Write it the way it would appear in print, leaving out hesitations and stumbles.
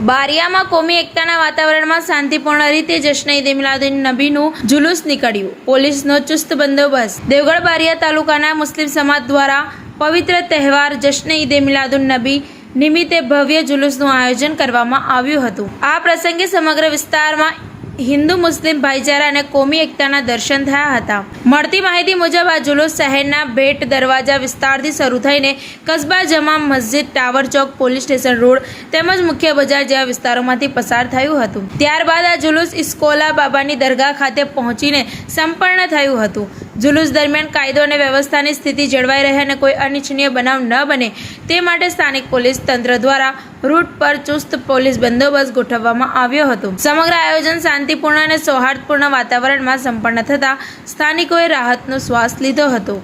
બારિયામાં કોમી એકતાના વાતાવરણમાં શાંતિપૂર્ણ રીતે જશ્ન ઈદ મિલાદુન નબીનું જુલુસ નીકળ્યું. પોલીસનો ચુસ્ત બંદોબસ્ત. દેવગઢ બારિયા તાલુકાના મુસ્લિમ સમાજ દ્વારા પવિત્ર તહેવાર જશ્ન ઈદ મિલાદુન નબી નિમિત્તે ભવ્ય જુલુસનું આયોજન કરવામાં આવ્યું હતું. આ પ્રસંગે સમગ્ર વિસ્તારમાં હિન્દુ મુસ્લિમ ભાઈચારા અને કોમી એકતાના દર્શન થયા હતા. મળતી માહિતી મુજબ આ જુલુસ શહેરના ભેટ દરવાજા વિસ્તારથી શરૂ થઈને કસ્બા જમા મસ્જિદ, ટાવર ચોક, પોલીસ સ્ટેશન રોડ તેમજ મુખ્ય બજાર જેવા વિસ્તારોમાંથી પસાર થયું હતું. ત્યારબાદ આ જુલુસ ઇસ્કોલા બાબાની દરગાહ ખાતે પહોંચીને સંપન્ન થયું હતું. જુલુસ દરમિયાન કાયદો અને વ્યવસ્થાની સ્થિતિ જળવાઈ રહે અને કોઈ અનિચ્છનીય બનાવ ન બને તે માટે સ્થાનિક પોલીસ તંત્ર દ્વારા રૂટ પર ચુસ્ત પોલીસ બંદોબસ્ત ગોઠવવામાં આવ્યો હતો. સમગ્ર આયોજન શાંતિપૂર્ણ અને સૌહાર્દપૂર્ણ વાતાવરણમાં સંપન્ન થતાં સ્થાનિકોએ રાહતનો શ્વાસ લીધો હતો.